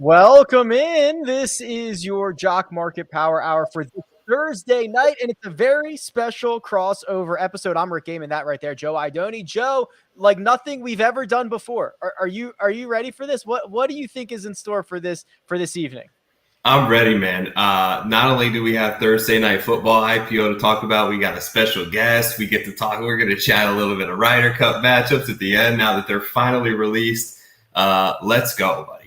Welcome in. This is your Jock Market Power Hour for this Thursday night, and it's a very special crossover episode. I'm Rick Gehman, that right there, Joe Idone. Joe, like nothing we've ever done before. Are you ready for this? What do you think is in store for this evening? I'm ready, man. Not only do we have Thursday Night Football IPO to talk about, we got a special guest. We get to talk. We're going to chat a little bit of Ryder Cup matchups at the end now that they're finally released. Let's go, buddy.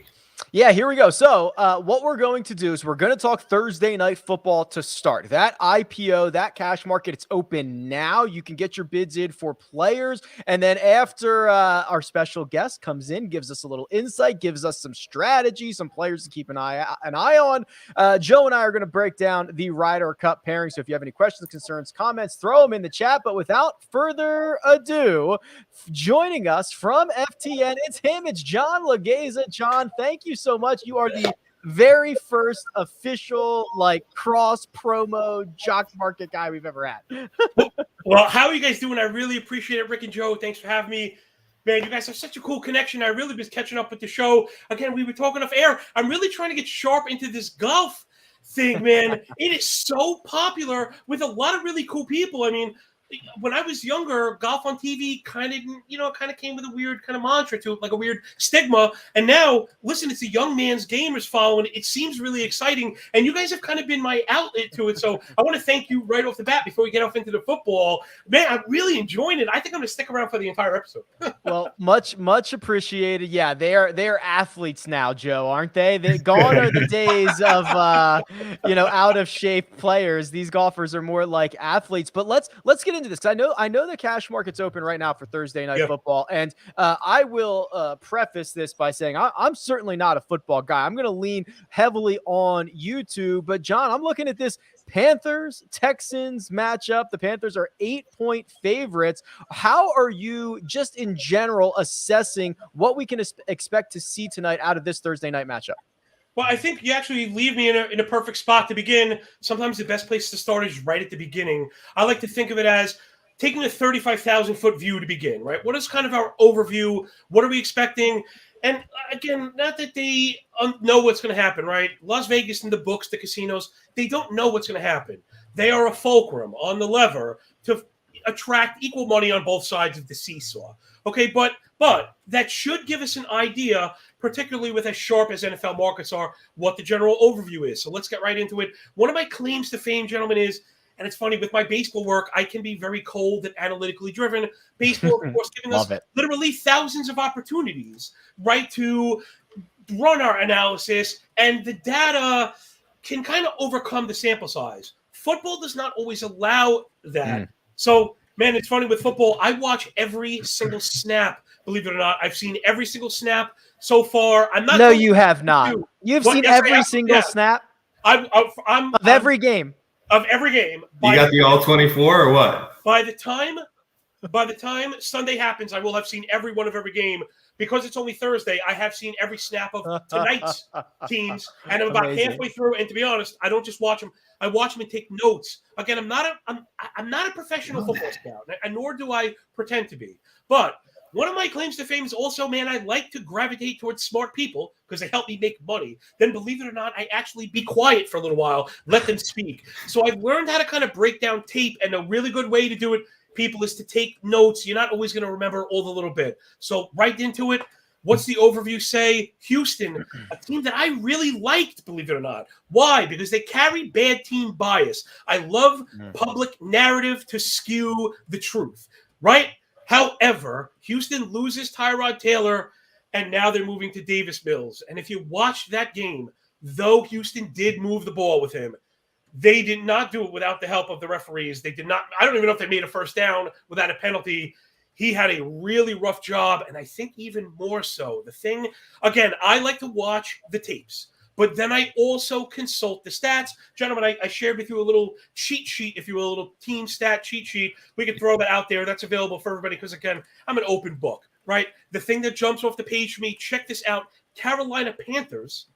Yeah, here we go. So what we're going to do is we're going to talk Thursday Night Football to start. That IPO, that cash market, it's open now. You can get your bids in for players. And then after our special guest comes in, gives us a little insight, gives us some strategy, some players to keep an eye on, Joe and I are going to break down the Ryder Cup pairing. So if you have any questions, concerns, comments, throw them in the chat. But without further ado, joining us from FTN, it's him. It's John Laghezza. John, thank you so much. You are the very first official cross promo Jock Market guy we've ever had. Well, how are you guys doing? I really appreciate it, Rick and Joe. Thanks for having me. Man, you guys have such a cool connection. I really was catching up with the show. Again, we were talking off air. I'm really trying to get sharp into this golf thing, man. It is so popular with a lot of really cool people. I mean, when I was younger, golf on TV kind of came with a weird kind of mantra to it, like a weird stigma. And now, listen, it's a young man's game is following. It seems really exciting. And you guys have kind of been my outlet to it. So I want to thank you right off the bat before we get off into the football. Man, I'm really enjoying it. I think I'm going to stick around for the entire episode. Well, much appreciated. Yeah, they are athletes now, Joe, aren't they? They gone are the days of out of shape players. These golfers are more like athletes. But let's get into this. I know the cash market's open right now for Thursday Night Football, and I will preface this by saying I'm certainly not a football guy. I'm going to lean heavily on YouTube. But John, I'm looking at this Panthers-Texans matchup. The Panthers are 8-point favorites. How are you just in general assessing what we can expect to see tonight out of this Thursday night matchup? Well, I think you actually leave me in a perfect spot to begin. Sometimes the best place to start is right at the beginning. I like to think of it as taking a 35,000-foot view to begin, right? What is kind of our overview? What are we expecting? And again, not that they know what's going to happen, right? Las Vegas and the books, the casinos, they don't know what's going to happen. They are a fulcrum on the lever to attract equal money on both sides of the seesaw. Okay, but that should give us an idea, particularly with as sharp as NFL markets are, what the general overview is. So let's get right into it. One of my claims to fame, gentlemen, is, and it's funny, with my baseball work, I can be very cold and analytically driven. Baseball, of course, giving us literally thousands of opportunities, right, to run our analysis, and the data can kind of overcome the sample size. Football does not always allow that. So, man, it's funny with football. I watch every single snap. Believe it or not, I've seen every single snap so far. I'm not. No, you have not. You've seen every single snap. I'm of every game. Of every game. You got the all 24 or what? By the time Sunday happens, I will have seen every one of every game. Because it's only Thursday, I have seen every snap of tonight's teams, and I'm about halfway through. And to be honest, I don't just watch them; I watch them and take notes. Again, I'm not a professional football scout, and nor do I pretend to be. But one of my claims to fame is also, man, I like to gravitate towards smart people because they help me make money. Then, believe it or not, I actually be quiet for a little while, let them speak. So I've learned how to kind of break down tape, and a really good way to do it, people, is to take notes. You're not always going to remember all the little bit. So right into it. What's the overview say? Houston, a team that I really liked, believe it or not. Why? Because they carry bad team bias. I love public narrative to skew the truth, right? However, Houston loses Tyrod Taylor, and now they're moving to Davis Mills. And if you watch that game, though Houston did move the ball with him, they did not do it without the help of the referees. They did not. I don't even know if they made a first down without a penalty. He had a really rough job, and I think even more so. The thing, again, I like to watch the tapes, but then I also consult the stats. Gentlemen, I shared with you a little cheat sheet, if you will, a little team stat cheat sheet. We can throw that out there. That's available for everybody because, again, I'm an open book, right? The thing that jumps off the page for me, check this out. Carolina Panthers,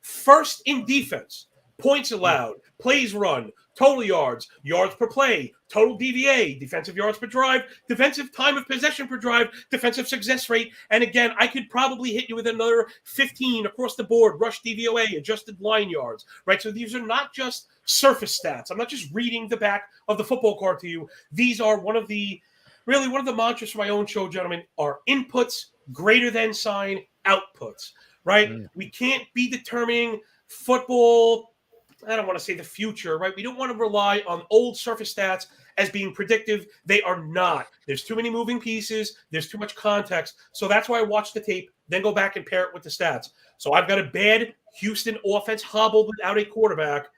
first in defense. points allowed, plays run, total yards, yards per play, total DVA, defensive yards per drive, defensive time of possession per drive, defensive success rate. And again, I could probably hit you with another 15 across the board, rush DVOA, adjusted line yards, right? So these are not just surface stats. I'm not just reading the back of the football card to you. These are one of the mantras for my own show, gentlemen, are inputs greater than sign outputs, right? We can't be determining football, I don't want to say the future, right? We don't want to rely on old surface stats as being predictive. They are not. There's too many moving pieces. There's too much context. So that's why I watch the tape, then go back and pair it with the stats. So I've got a bad Houston offense hobbled without a quarterback,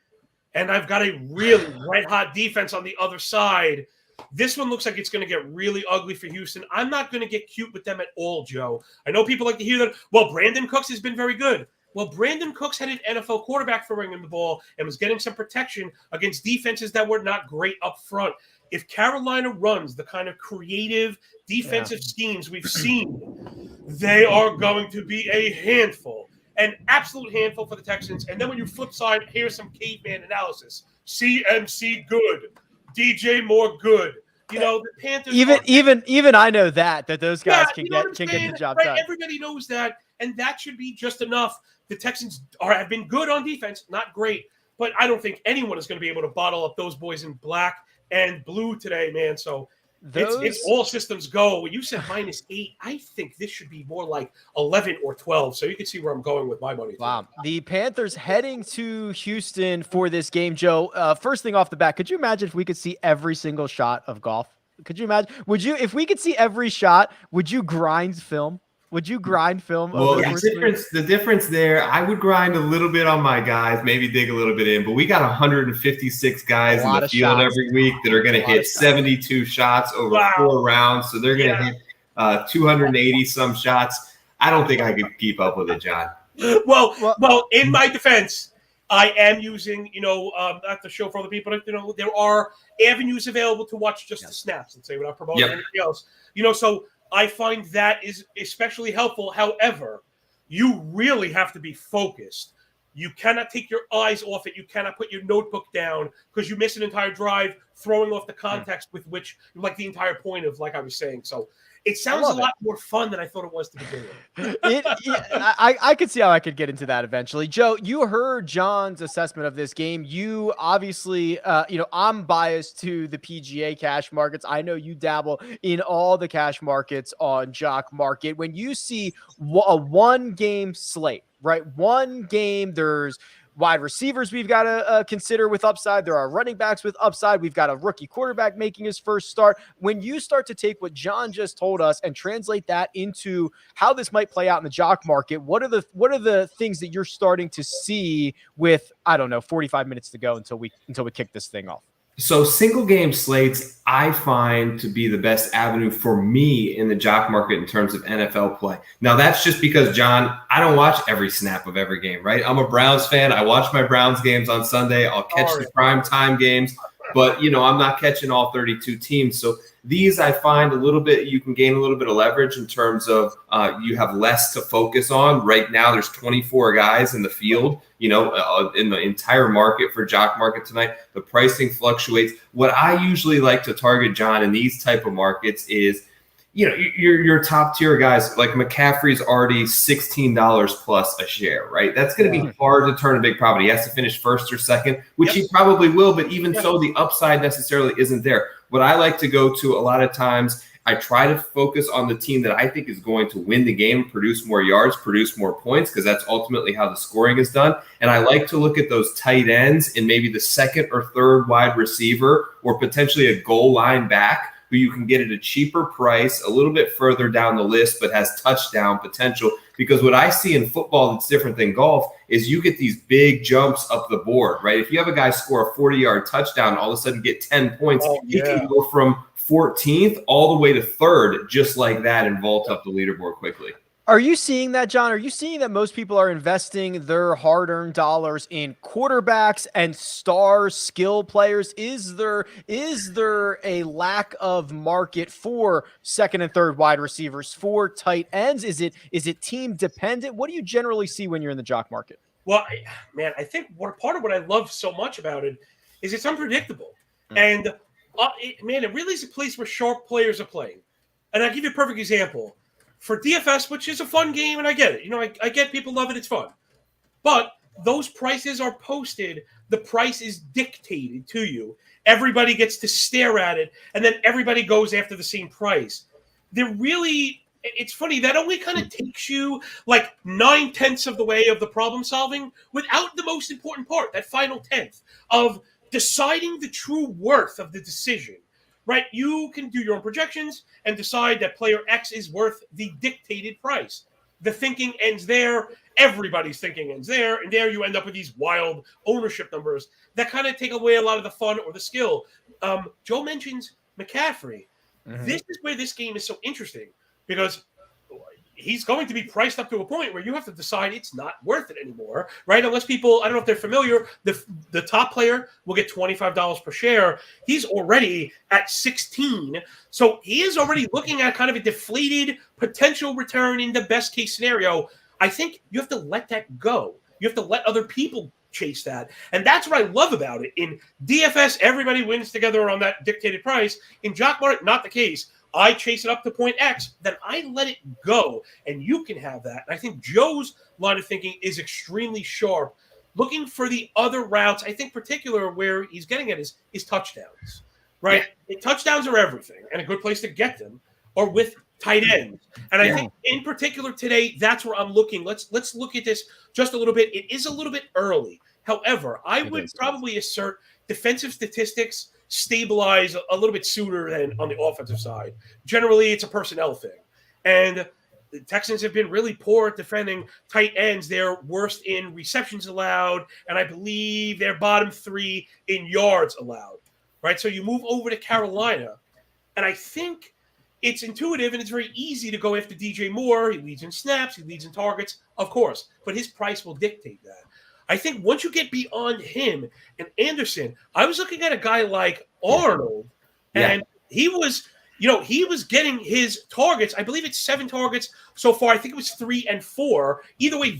and I've got a really red-hot defense on the other side. This one looks like it's going to get really ugly for Houston. I'm not going to get cute with them at all, Joe. I know people like to hear that, well, Brandon Cooks has been very good. Well, Brandon Cooks had an NFL quarterback throwing him the ball and was getting some protection against defenses that were not great up front. If Carolina runs the kind of creative defensive schemes we've seen, they are going to be a handful, an absolute handful for the Texans. And then when you flip side, here's some caveman analysis. CMC good, DJ Moore good. You know, the Panthers even I know that those guys can get the job done. Everybody knows that, and that should be just enough. The Texans have been good on defense, not great, but I don't think anyone is going to be able to bottle up those boys in black and blue today, man. So it's all systems go. When you said -8, I think this should be more like 11 or 12. So you can see where I'm going with my money. Wow. The Panthers heading to Houston for this game, Joe. First thing off the bat, could you imagine if we could see every single shot of golf? Could you imagine? If we could see every shot, would you grind film? Would you grind film? Well, the difference there, I would grind a little bit on my guys, maybe dig a little bit in, but we got 156 guys in the field every week that are going to hit 72 shots over 4 rounds. So they're going to hit 280 some shots. I don't think I could keep up with it, John. Well, in my defense, I am using, not to show for other people, there are avenues available to watch just the snaps, let's say, without promoting anything else. So I find that is especially helpful. However, you really have to be focused. You cannot take your eyes off it. You cannot put your notebook down because you miss an entire drive, throwing off the context with which, like the entire point of, like I was saying. So it sounds a lot more fun than I thought it was to begin with. I could see how I could get into that eventually. Joe, you heard John's assessment of this game. You obviously, I'm biased to the PGA cash markets. I know you dabble in all the cash markets on Jock Market. When you see a one-game slate, right? One game, there's wide receivers we've got to consider with upside. There are running backs with upside. We've got a rookie quarterback making his first start. When you start to take what John just told us and translate that into how this might play out in the Jock Market, what are the things that you're starting to see with, 45 minutes to go until we kick this thing off? So single game slates, I find to be the best avenue for me in the Jock Market in terms of NFL play. Now, that's just because, John, I don't watch every snap of every game, right? I'm a Browns fan. I watch my Browns games on Sunday. I'll catch the prime time games, but, I'm not catching all 32 teams. So these, I find you can gain a little bit of leverage in terms of you have less to focus on. Right now, there's 24 guys in the field, in the entire market for Jock Market tonight. The pricing fluctuates. What I usually like to target, John, in these type of markets is, your top tier guys, like McCaffrey's already $16 plus a share, right? That's going to be hard to turn a big profit. He has to finish first or second, which he probably will, but even so, the upside necessarily isn't there. What I like to go to a lot of times, I try to focus on the team that I think is going to win the game, produce more yards, produce more points, because that's ultimately how the scoring is done. And I like to look at those tight ends and maybe the second or third wide receiver or potentially a goal line back who you can get at a cheaper price, a little bit further down the list, but has touchdown potential. Because what I see in football that's different than golf is you get these big jumps up the board, right? If you have a guy score a 40-yard touchdown, all of a sudden get 10 points, he can go from 14th all the way to 3rd, just like that, and vault up the leaderboard quickly. Are you seeing that, John? Are you seeing that most people are investing their hard-earned dollars in quarterbacks and star skill players? Is there a lack of market for second and third wide receivers, for tight ends? Is it team dependent? What do you generally see when you're in the Jock Market? Well, man, I think part of what I love so much about it is it's unpredictable. And, it really is a place where sharp players are playing. And I'll give you a perfect example. For DFS, which is a fun game, and I get it. I get people love it. It's fun. But those prices are posted. The price is dictated to you. Everybody gets to stare at it, and then everybody goes after the same price. It's funny, that only kind of takes you like 9/10 of the way of the problem solving without the most important part, that final 10th of deciding the true worth of the decision, right? You can do your own projections and decide that player X is worth the dictated price. The thinking ends there. Everybody's thinking ends there. And there you end up with these wild ownership numbers that kind of take away a lot of the fun or the skill. Joe mentions McCaffrey. Mm-hmm. This is where this game is so interesting because he's going to be priced up to a point where you have to decide it's not worth it anymore, right? Unless people, I don't know if they're familiar, the top player will get $25 per share. He's already at 16. So he is already looking at kind of a deflated potential return in the best case scenario. I think you have to let that go. You have to let other people chase that. And that's what I love about it. In DFS, everybody wins together on that dictated price. In Jock Market, not the case. I chase it up to point X, then I let it go, and you can have that. And I think Joe's line of thinking is extremely sharp, looking for the other routes. I think particular where he's getting at is touchdowns, right? Yeah. Touchdowns are everything, and a good place to get them are with tight ends. And I think in particular today, that's where I'm looking. Let's look at this just a little bit. It is a little bit early. However, I would probably assert defensive statistics stabilize a little bit sooner than on the offensive side. Generally, it's a personnel thing. And the Texans have been really poor at defending tight ends. They're worst in receptions allowed, and I believe they're bottom 3 in yards allowed, right? So you move over to Carolina, and I think it's intuitive and it's very easy to go after DJ Moore. He leads in snaps, he leads in targets, of course, but his price will dictate that. I think once you get beyond him and Anderson, I was looking at a guy like Arnold, and he was getting his targets. I believe it's 7 targets so far. I think it was 3 and 4. Either way,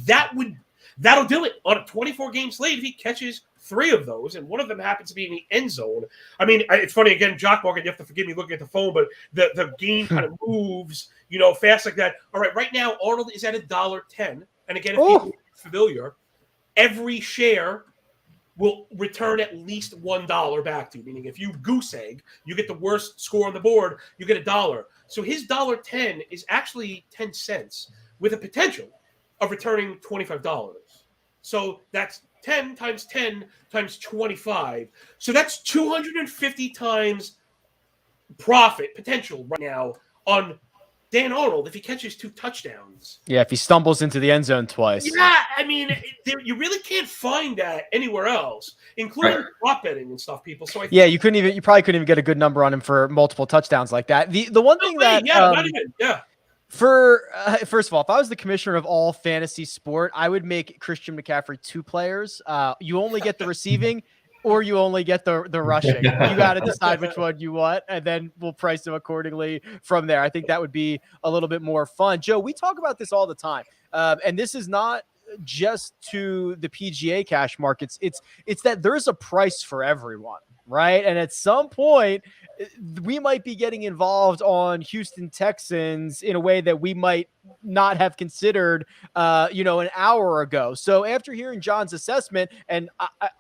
that'll do it on a 24-game slate if he catches 3 of those, and one of them happens to be in the end zone. I mean, it's funny, again, Jock Market, you have to forgive me looking at the phone, but the game kind of moves, fast like that. All right now, Arnold is at $1.10. And again, if people are familiar, every share will return at least $1 back to you. Meaning if you goose egg, you get the worst score on the board, you get $1. So his $1.10 is actually 10 cents with a potential of returning $25. So that's 10 times 10 times 25. So that's 250 times profit potential right now on Dan Arnold if he catches 2 touchdowns. Yeah, if he stumbles into the end zone twice. Yeah, I mean, you really can't find that anywhere else, including prop betting and stuff, people. So you probably couldn't even get a good number on him for multiple touchdowns like that. The one thing that not even. First of all, if I was the commissioner of all fantasy sport, I would make Christian McCaffrey 2 players. You only get the receiving or you only get the rushing. You got to decide which one you want, and then we'll price them accordingly from there. I think that would be a little bit more fun. Joe, we talk about this all the time, and this is not just to the PGA cash markets. It's that there's a price for everyone, right? And at some point, we might be getting involved on Houston Texans in a way that we might not have considered, an hour ago. So after hearing John's assessment, and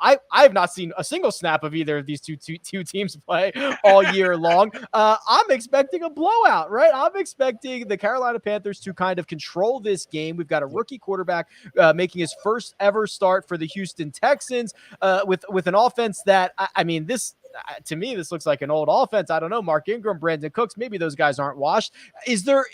I have not seen a single snap of either of these two teams play all year long. I'm expecting a blowout, right? I'm expecting the Carolina Panthers to kind of control this game. We've got a rookie quarterback making his first ever start for the Houston Texans with an offense that, to me, this looks like an old offense. I don't know. Mark Ingram, Brandon Cooks, maybe those guys aren't washed. Is there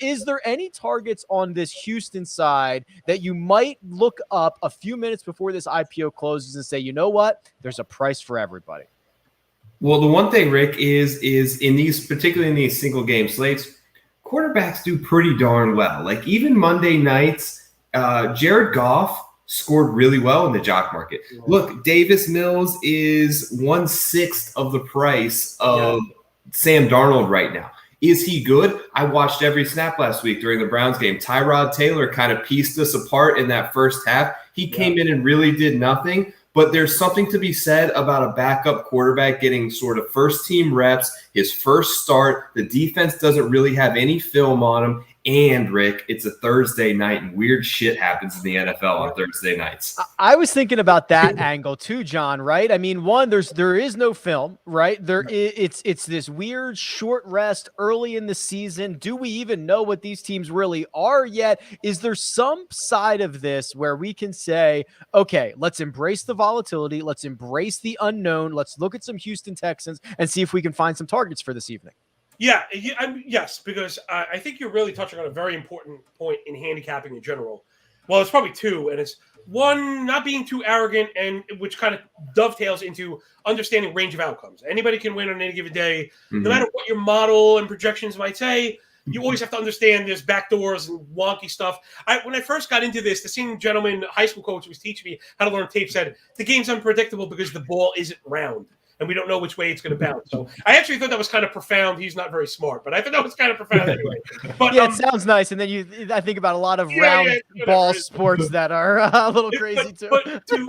any targets on this Houston side that you might look up a few minutes before this IPO closes and say, you know what? There's a price for everybody. Well, the one thing, Rick, is particularly in these single game slates, quarterbacks do pretty darn well. Like even Monday nights, Jared Goff scored really well in the Jock Market. Look, Davis Mills is 1/6 of the price of Sam Darnold right now. Is he good? I watched every snap last week during the Browns game. Tyrod Taylor kind of pieced us apart in that first half. He came in and really did nothing. But there's something to be said about a backup quarterback getting sort of first-team reps, his first start. The defense doesn't really have any film on him. And, Rick, it's a Thursday night, and weird shit happens in the NFL on Thursday nights. I was thinking about that angle too, John, right? I mean, one, there is no film, right? It's this weird short rest early in the season. Do we even know what these teams really are yet? Is there some side of this where we can say, okay, let's embrace the volatility, let's embrace the unknown, let's look at some Houston Texans and see if we can find some targets for this evening? Yeah, yes, because I think you're really touching on a very important point in handicapping in general. Well, it's probably two, and it's one, not being too arrogant, and which kind of dovetails into understanding range of outcomes. Anybody can win on any given day, no matter what your model and projections might say. You always have to understand there's backdoors and wonky stuff. When I first got into this, the same gentleman, high school coach who was teaching me how to learn tape, said the game's unpredictable because the ball isn't round. And we don't know which way it's going to bounce. So I actually thought that was kind of profound. He's not very smart, but I thought that was kind of profound anyway. But yeah, it sounds nice. And then I think about a lot of round ball sports that are a little crazy too.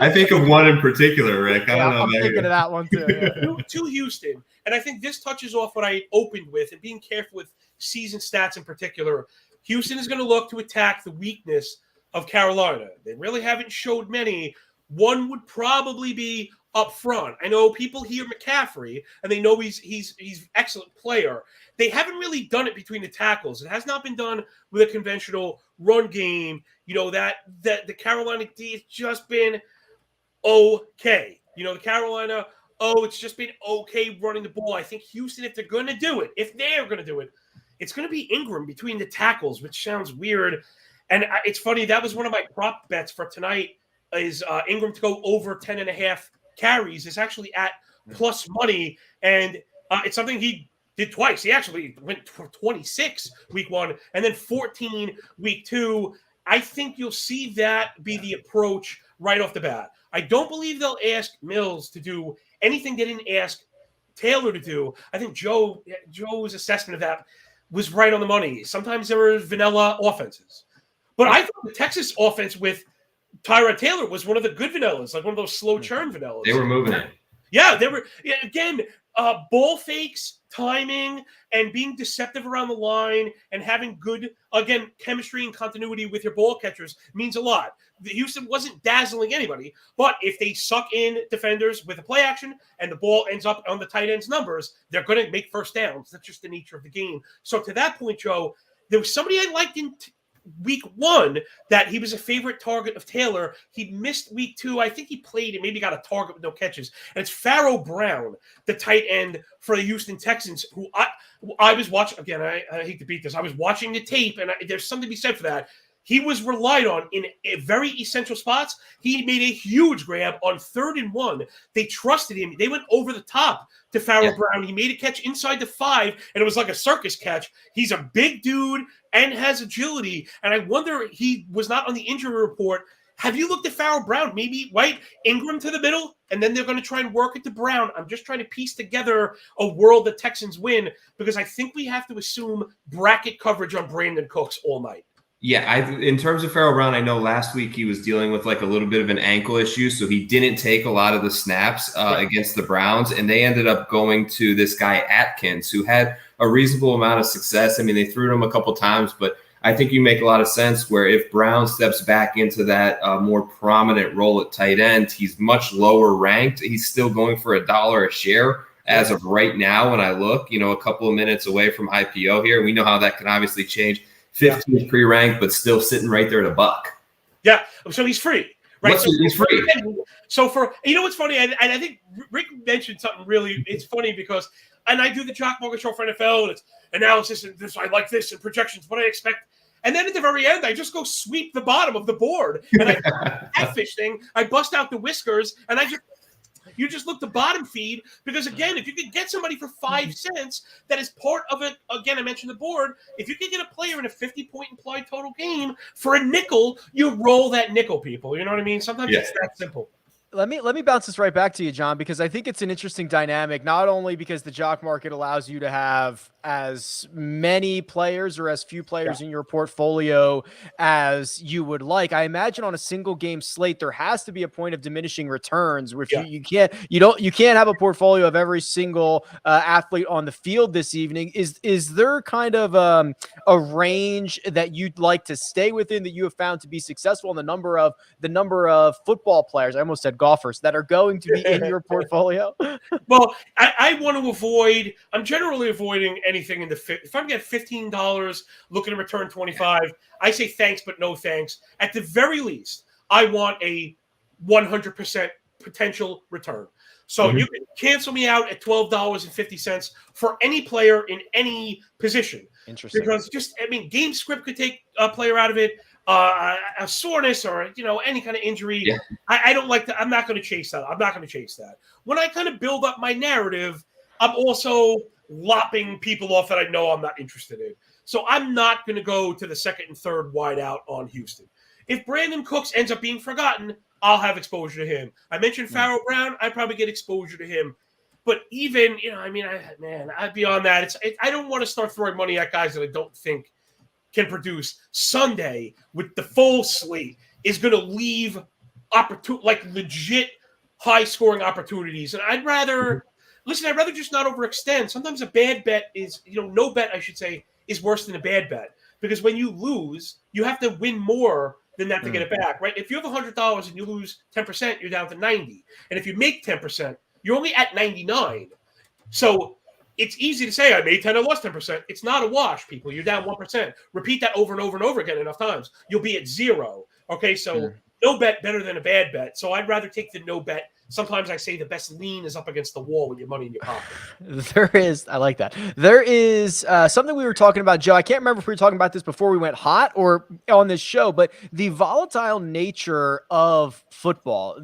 I think of one in particular, Rick. I don't know. I'm thinking of that one too. Yeah. To Houston, and I think this touches off what I opened with, and being careful with season stats in particular. Houston is going to look to attack the weakness of Carolina. They really haven't showed many. One would probably be up front. I know people hear McCaffrey and they know he's an excellent player. They haven't really done it between the tackles. It has not been done with a conventional run game. You know, that the Carolina D has just been okay. You know, the Carolina, it's just been okay running the ball. I think Houston, if they're going to do it, it's going to be Ingram between the tackles, which sounds weird. And it's funny, that was one of my prop bets for tonight is Ingram to go over 10.5 carries. Is actually at plus money, and it's something he did twice. He actually went for 26 week 1 and then 14 week 2. I think you'll see that be the approach right off the bat. I don't believe they'll ask Mills to do anything they didn't ask Taylor to do. I think Joe's assessment of that was right on the money. Sometimes there were vanilla offenses, but I thought the Texas offense with Tyrod Taylor was one of the good vanillas, like one of those slow churn vanillas. They were moving it. Yeah, they were. Again, ball fakes, timing, and being deceptive around the line and having good, again, chemistry and continuity with your ball catchers means a lot. Houston wasn't dazzling anybody, but if they suck in defenders with a play action and the ball ends up on the tight end's numbers, they're going to make first downs. That's just the nature of the game. So to that point, Joe, there was somebody I liked in week 1 that he was a favorite target of Taylor. He missed week 2. I think he played and maybe got a target with no catches. And it's Pharaoh Brown, the tight end for the Houston Texans, who I was watching. Again, I hate to beat this. I was watching the tape, and there's something to be said for that. He was relied on in very essential spots. He made a huge grab on 3rd and 1. They trusted him. They went over the top to Pharaoh Brown. He made a catch inside the 5, and it was like a circus catch. He's a big dude and has agility. And I wonder, he was not on the injury report. Have you looked at Pharaoh Brown? Maybe Ingram to the middle, and then they're going to try and work it to Brown. I'm just trying to piece together a world that Texans win, because I think we have to assume bracket coverage on Brandon Cooks all night. Yeah, in terms of Pharaoh Brown, I know last week he was dealing with like a little bit of an ankle issue, so he didn't take a lot of the snaps against the Browns, and they ended up going to this guy Atkins, who had a reasonable amount of success. I mean, they threw him a couple times, but I think you make a lot of sense where if Brown steps back into that more prominent role at tight end, he's much lower ranked. He's still going for $1 a share as of right now when I look, a couple of minutes away from IPO here. We know how that can obviously change. 15th pre-ranked, but still sitting right there at $1. Yeah, so he's free, right? He's free. So what's funny, and I think Rick mentioned something really, it's funny because, and I do the Jock MKT show for NFL, and it's analysis, and this, I like this, and projections, what I expect. And then at the very end, I just go sweep the bottom of the board, and I catfish thing, I bust out the whiskers, and you just look the bottom feed, because again, if you could get somebody for 5 cents that is part of it, again, I mentioned the board, if you could get a player in a 50-point implied total game for a nickel, you roll that nickel, people. You know what I mean? Sometimes it's that simple. Let me bounce this right back to you, John, because I think it's an interesting dynamic, not only because the jock market allows you to have as many players or as few players in your portfolio as you would like. I imagine on a single game slate, there has to be a point of diminishing returns where if you can't have a portfolio of every single athlete on the field this evening. Is there kind of a range that you'd like to stay within that you have found to be successful in the number of football players, I almost said golfers, that are going to be in your portfolio? Well, I want to avoid, I'm generally avoiding anything in the, if I'm getting $15, looking to return 25, I say thanks, but no thanks. At the very least, I want a 100% potential return. So you can cancel me out at $12.50 for any player in any position. Interesting. Because game script could take a player out of it. A soreness or any kind of injury. Yeah. I don't like that. I'm not going to chase that. When I kind of build up my narrative, I'm also lopping people off that I know I'm not interested in. So I'm not going to go to the second and third wide out on Houston. If Brandon Cooks ends up being forgotten, I'll have exposure to him. I mentioned Pharaoh Brown. I probably get exposure to him. But even, I'd be on that. I don't want to start throwing money at guys that I don't think can produce. Sunday with the full slate is going to leave legit high scoring opportunities. And I'd rather just not overextend. Sometimes a bad bet is, no bet, I should say, is worse than a bad bet, because when you lose, you have to win more than that to get it back, right? If you have $100 and you lose 10%, you're down to 90. And if you make 10%, you're only at 99. So it's easy to say I made 10 and lost 10%. It's not a wash, people. You're down 1%. Repeat that over and over and over again enough times. You'll be at 0. Okay, so no bet better than a bad bet. So I'd rather take the no bet. Sometimes I say the best lean is up against the wall with your money in your pocket. I like that. There is something we were talking about, Joe. I can't remember if we were talking about this before we went hot or on this show, but the volatile nature of football,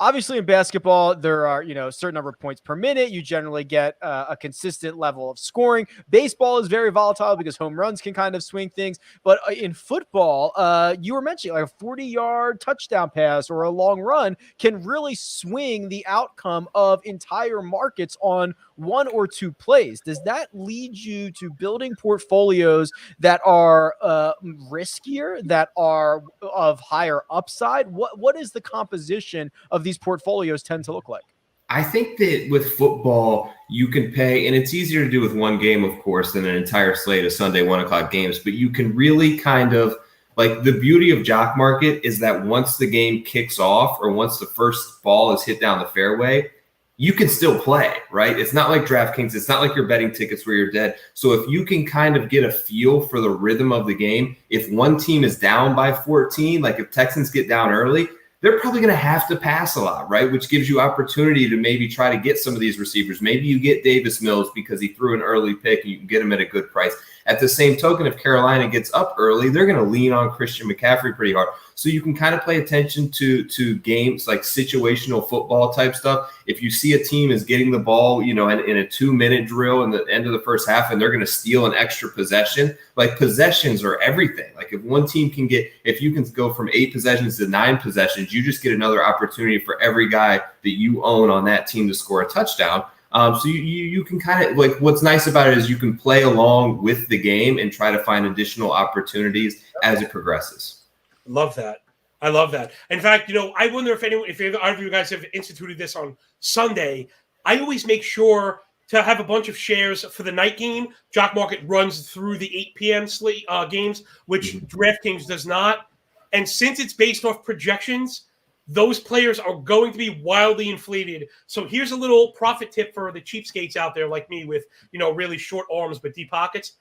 obviously in basketball, there are, a certain number of points per minute. You generally get a consistent level of scoring. Baseball is very volatile because home runs can kind of swing things. But in football, you were mentioning like a 40-yard touchdown pass or a long run can really swing the outcome of entire markets on one or two plays. Does that lead you to building portfolios that are riskier, that are of higher upside? What is the composition of these portfolios tend to look like? I think that with football, you can pay, and it's easier to do with one game, of course, than an entire slate of Sunday 1:00 games, but you can really kind of, like, the beauty of jock market is that once the game kicks off or once the first ball is hit down the fairway, you can still play, right? It's not like DraftKings. It's not like your betting tickets where you're dead. So if you can kind of get a feel for the rhythm of the game, if one team is down by 14, like if Texans get down early, they're probably going to have to pass a lot, right? Which gives you opportunity to maybe try to get some of these receivers. Maybe you get Davis Mills because he threw an early pick and you can get him at a good price. At the same token, if Carolina gets up early, they're going to lean on Christian McCaffrey pretty hard. So you can kind of pay attention to games like situational football type stuff. If you see a team is getting the ball, in a 2-minute drill in the end of the first half and they're going to steal an extra possession, like possessions are everything. Like if you can go from 8 possessions to 9 possessions, you just get another opportunity for every guy that you own on that team to score a touchdown. So you can kind of, like, what's nice about it is you can play along with the game and try to find additional opportunities as it progresses. Love that. I love that. In fact, I wonder if either of you guys have instituted this on Sunday. I always make sure to have a bunch of shares for the night game. Jock Market runs through the 8 p.m. slate games, which DraftKings does not. And since it's based off projections, those players are going to be wildly inflated. So here's a little profit tip for the cheapskates out there like me with, really short arms but deep pockets.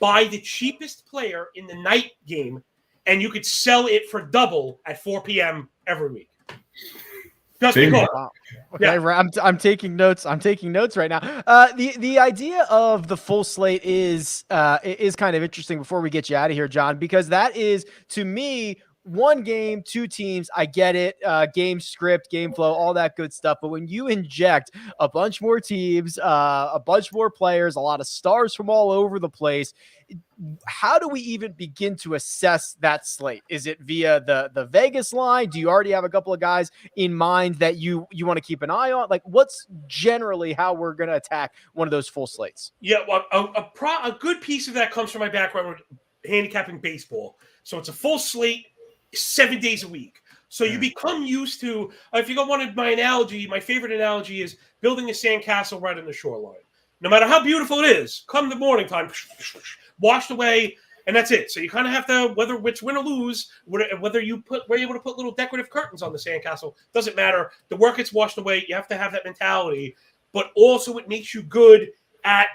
Buy the cheapest player in the night game, and you could sell it for double at 4 p.m. every week. Just because. Wow. Okay, yeah. I'm taking notes. I'm taking notes right now. The idea of the full slate is kind of interesting before we get you out of here, John, because that is, to me, one game, two teams, I get it. Game script, game flow, all that good stuff. But when you inject a bunch more teams, a bunch more players, a lot of stars from all over the place, how do we even begin to assess that slate? Is it via the Vegas line? Do you already have a couple of guys in mind that you want to keep an eye on? Like, what's generally how we're going to attack one of those full slates? Yeah, well, a good piece of that comes from my background with handicapping baseball. So it's a full slate, 7 days a week. So you become used to, if you go one of my favorite analogy is building a sandcastle right on the shoreline. No matter how beautiful it is, come the morning time, washed away, and that's it. So you kind of have to, whether which win or lose, whether we're able to put little decorative curtains on the sandcastle, doesn't matter. The work gets washed away. You have to have that mentality, but also it makes you good at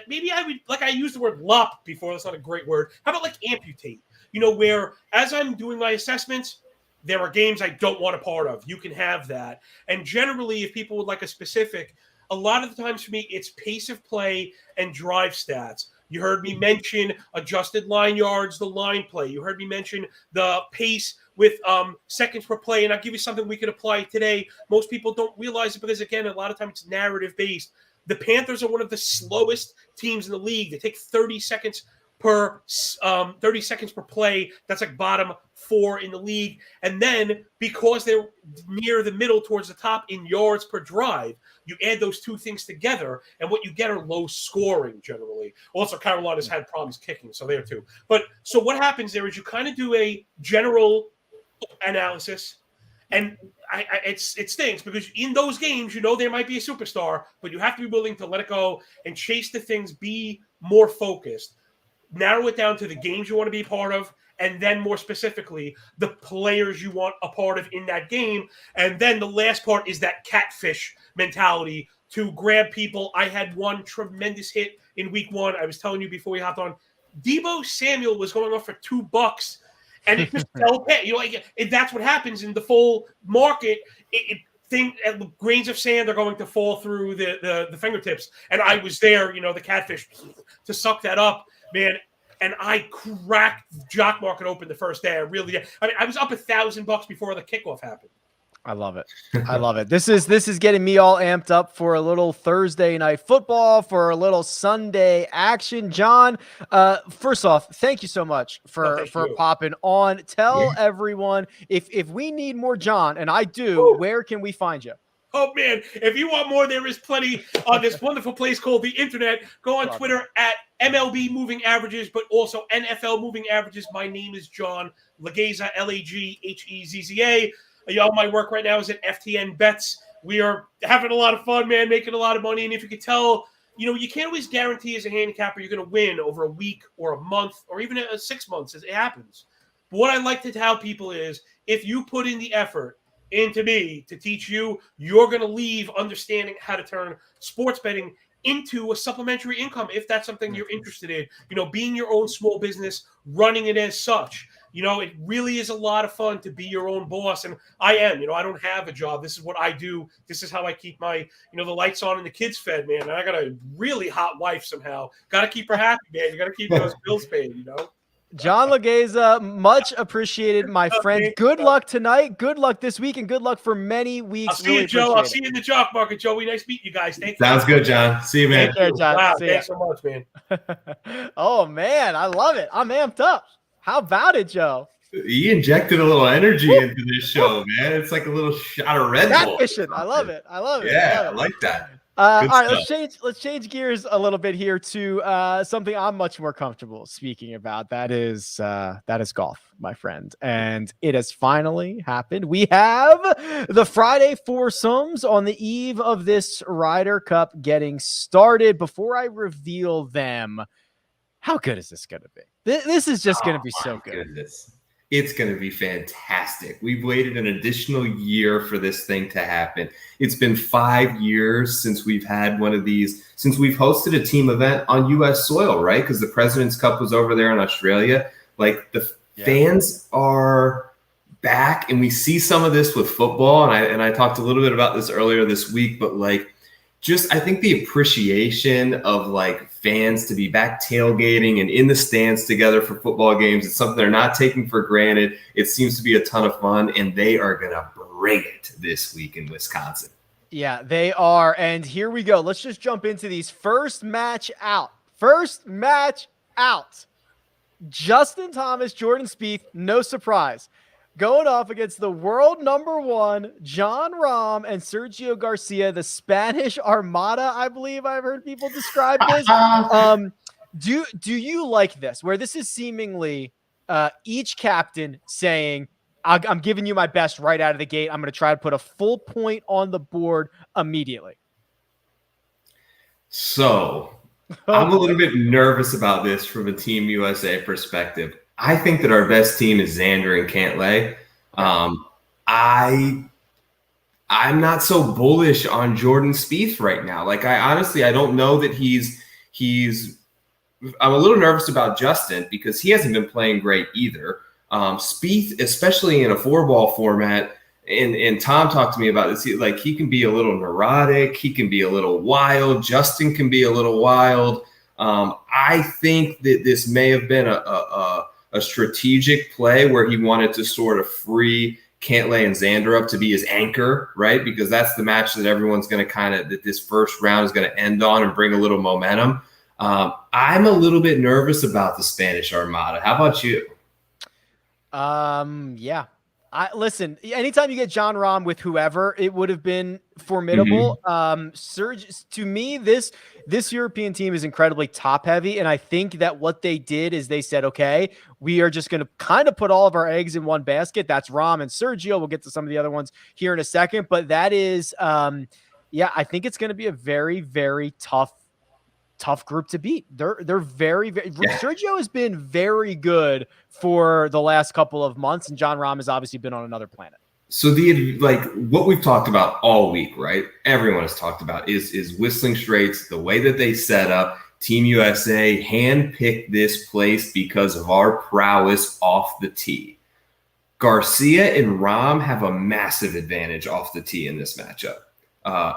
maybe I would, like I used the word lop before. That's not a great word. How about like amputate? Where as I'm doing my assessments, there are games I don't want a part of. You can have that. And generally, if people would like a specific, a lot of the times for me, it's pace of play and drive stats. You heard me mention adjusted line yards, the line play. You heard me mention the pace with seconds per play. And I'll give you something we could apply today. Most people don't realize it because, again, a lot of times it's narrative based. The Panthers are one of the slowest teams in the league. They take 30 seconds per play. That's like bottom 4 in the league. And then because they're near the middle towards the top in yards per drive, you add those two things together, and what you get are low scoring generally. Also, Carolina's had problems kicking, so there too. But so what happens there is you kind of do a general analysis, and it stinks because in those games, there might be a superstar, but you have to be willing to let it go and chase the things, be more focused, narrow it down to the games you want to be a part of, and then more specifically, the players you want a part of in that game. And then the last part is that catfish mentality to grab people. I had one tremendous hit in week 1. I was telling you before we hopped on. Debo Samuel was going off for $2, and it just fell past. That's what happens in the full market. Grains of sand are going to fall through the fingertips. And I was there, the catfish, to suck that up, man. And I cracked Jock market open the first day. I really did. I mean, I was up $1,000 before the kickoff happened. I love it. I love it. This is getting me all amped up for a little Thursday night football, for a little Sunday action. John, first off, thank you so much for popping on. Tell everyone if we need more John, and I do, where can we find you? Oh, man, if you want more, there is plenty on this wonderful place called the internet. Go on Twitter at MLB Moving Averages, but also NFL Moving Averages. My name is John Laghezza, Laghezza. All my work right now is at FTN Bets. We are having a lot of fun, man, making a lot of money. And if you could tell, you can't always guarantee as a handicapper you're going to win over a week or a month or even 6 months. It happens. But what I like to tell people is if you put in the effort into me to teach you, you're going to leave understanding how to turn sports betting into a supplementary income if that's something you're interested in. Being your own small business, running it as such. It really is a lot of fun to be your own boss. And I am, I don't have a job. This is what I do. This is how I keep my, the lights on and the kids fed, man. And I got a really hot wife somehow. Got to keep her happy, man. You got to keep those bills paid, John Laghezza, much appreciated, my friend. Good luck tonight. Good luck this week, and good luck for many weeks. I'll see you, Joe. I'll see you in the Jock market, Joey. Nice meeting you guys. Thank you. Sounds good, John. See you, man. Take care, John. Wow, see thanks so much, man. Oh, man, I love it. I'm amped up. How about it, Joe? He injected a little energy into this show, man. It's like a little shot of Red Bull. Catfishing. I love it. Yeah, I like that. All right, let's change gears a little bit here to something I'm much more comfortable speaking about. That is golf, my friend, and it has finally happened. We have the Friday foursomes on the eve of this Ryder Cup getting started. Before I reveal them, how good is this going to be? This is just going to be so good. Goodness. It's going to be fantastic. We've waited an additional year for this thing to happen. It's been 5 years since we've had one of these, since we've hosted a team event on U.S. soil, right? Because the President's Cup was over there in Australia. Like the fans are back, and we see some of this with football. And I talked a little bit about this earlier this week, but like just I think the appreciation of like fans to be back tailgating and in the stands together for football games, it's something they're not taking for granted. It seems to be a ton of fun, and they are going to bring it this week in Wisconsin. Yeah, they are. And here we go. Let's just jump into these. First match out. Justin Thomas, Jordan Spieth, no surprise, going off against the world #1, Jon Rahm and Sergio Garcia, the Spanish Armada, I believe I've heard people describe this. Do you like this, where this is seemingly each captain saying, I'm giving you my best right out of the gate. I'm going to try to put a full point on the board immediately. So I'm a little bit nervous about this from a Team USA perspective. I think that our best team is Xander and Cantlay. I'm not so bullish on Jordan Spieth right now. Like I don't know that I'm a little nervous about Justin because he hasn't been playing great either. Spieth, especially in a 4-ball format, and Tom talked to me about this. He can be a little neurotic. He can be a little wild. Justin can be a little wild. I think that this may have been a strategic play where he wanted to sort of free Cantlay and Xander up to be his anchor, right? Because that's the match that everyone's going to that this first round is going to end on and bring a little momentum. I'm a little bit nervous about the Spanish Armada. How about you? Yeah. Listen, anytime you get Jon Rahm with whoever, it would have been formidable. To me, this European team is incredibly top heavy. And I think that what they did is they said, okay, we are just going to kind of put all of our eggs in one basket. That's Rahm and Sergio. We'll get to some of the other ones here in a second, but that is, I think it's going to be a very, very tough group to beat. They're very, very Sergio has been very good for the last couple of months, and Jon Rahm has obviously been on another planet. So what we've talked about all week, right? Everyone has talked about is Whistling Straits, the way that they set up. Team USA handpicked this place because of our prowess off the tee. Garcia and Rahm have a massive advantage off the tee in this matchup.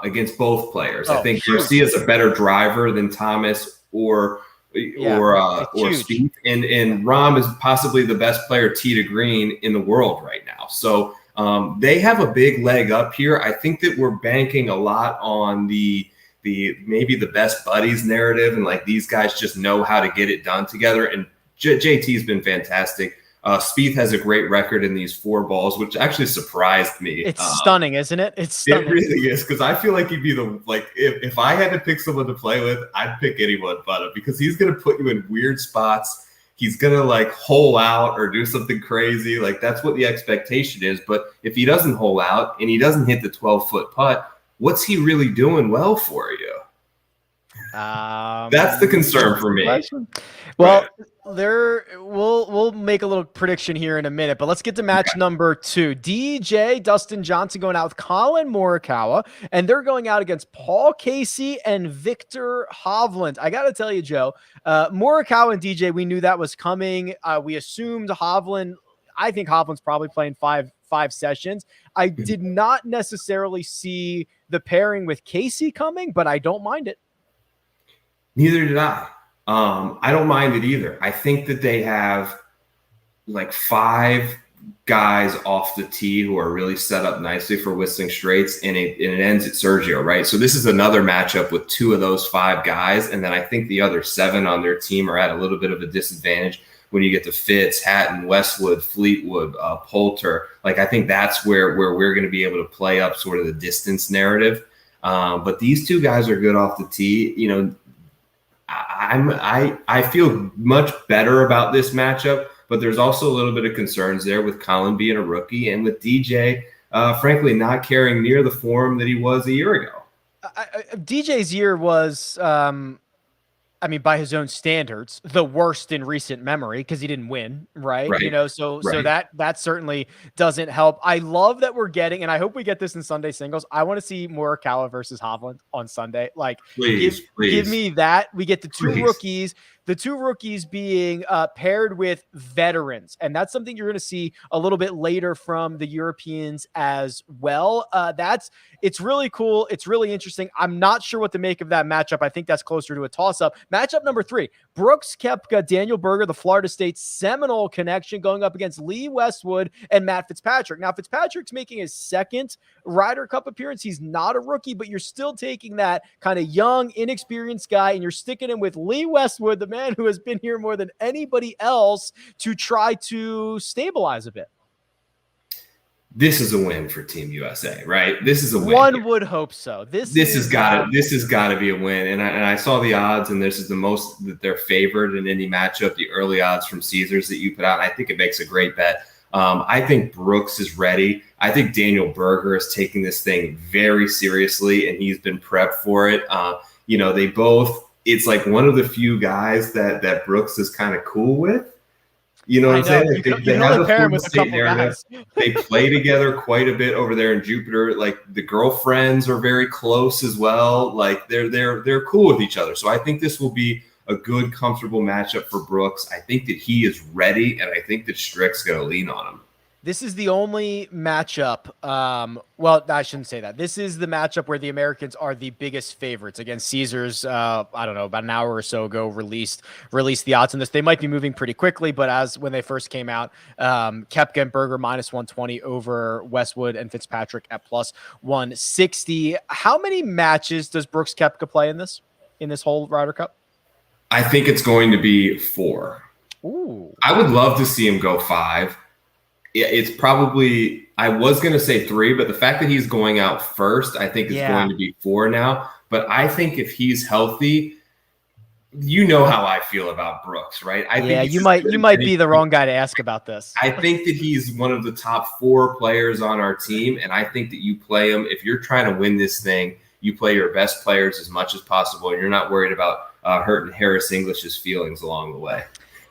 Against both players. I think Garcia is a better driver than Thomas or Spieth, and Rahm is possibly the best player tee to green in the world right now. So they have a big leg up here. I think that we're banking a lot on the maybe the best buddies narrative, and like these guys just know how to get it done together. And JT's been fantastic. Spieth has a great record in these 4 balls, which actually surprised me. It's stunning, isn't it? It's stunning. It really is, because I feel like he'd be if I had to pick someone to play with, I'd pick anyone but him, because he's going to put you in weird spots. He's going to hole out or do something crazy. That's what the expectation is. But if he doesn't hole out and he doesn't hit the 12-foot putt, what's he really doing well for you? That's the concern for me. Well, we'll make a little prediction here in a minute, but let's get to match number 2. DJ Dustin Johnson going out with Colin Morikawa, and they're going out against Paul Casey and Victor Hovland. I got to tell you, Joe, Morikawa and DJ, we knew that was coming. We assumed Hovland. I think Hovland's probably playing five sessions. I did not necessarily see the pairing with Casey coming, but I don't mind it. Neither did I. I don't mind it either. I think that they have 5 guys off the tee who are really set up nicely for Whistling Straits, and it ends at Sergio, right? So this is another matchup with 2 of those 5 guys, and then I think the other 7 on their team are at a little bit of a disadvantage when you get to Fitz, Hatton, Westwood, Fleetwood, Poulter. I think that's where we're going to be able to play up sort of the distance narrative. But these 2 guys are good off the tee. I feel much better about this matchup, but there's also a little bit of concerns there with Colin being a rookie and with DJ, frankly, not carrying near the form that he was a year ago. DJ's year was, by his own standards, the worst in recent memory because he didn't win, right? So that certainly doesn't help. I love that we're getting, and I hope we get this in Sunday singles. I want to see Morikawa versus Hovland on Sunday. Please. Give me that. We get the 2 rookies the two rookies being paired with veterans. And that's something you're going to see a little bit later from the Europeans as well. It's really cool. It's really interesting. I'm not sure what to make of that matchup. I think that's closer to a toss-up. Matchup number 3, Brooks Koepka, Daniel Berger, the Florida State Seminole connection, going up against Lee Westwood and Matt Fitzpatrick. Now, Fitzpatrick's making his second Ryder Cup appearance. He's not a rookie, but you're still taking that kind of young, inexperienced guy, and you're sticking him with Lee Westwood, the man who has been here more than anybody else, to try to stabilize a bit. This is a win for Team USA, right? This is a win. One would hope so. This has got to be a win. And I saw the odds, and this is the most that they're favored in any matchup. The early odds from Caesars that you put out, and I think it makes a great bet. I think Brooks is ready. I think Daniel Berger is taking this thing very seriously, and he's been prepped for it. They both. It's like one of the few guys that Brooks is kind of cool with. You know what I'm saying? Like they have a Florida State narrative. They play together quite a bit over there in Jupiter. Like the girlfriends are very close as well. Like they're cool with each other. So I think this will be a good, comfortable matchup for Brooks. I think that he is ready, and I think that Strick's going to lean on him. This is the only matchup. Well, I shouldn't say that. This is the matchup where the Americans are the biggest favorites against Caesars. I don't know, about an hour or so ago, released the odds on this. They might be moving pretty quickly, but as when they first came out, Koepka and Berger -120 over Westwood and Fitzpatrick at +160. How many matches does Brooks Koepka play in this whole Ryder Cup? I think it's going to be 4. Ooh. I would love to see him go 5. It's probably, I was going to say 3, but the fact that he's going out first, I think it's going to be 4 now. But I think if he's healthy, you know how I feel about Brooks, right? I think you might be the wrong guy to ask about this. I think that he's one of the top 4 players on our team, and I think that you play him. If you're trying to win this thing, you play your best players as much as possible, and you're not worried about hurting Harris English's feelings along the way.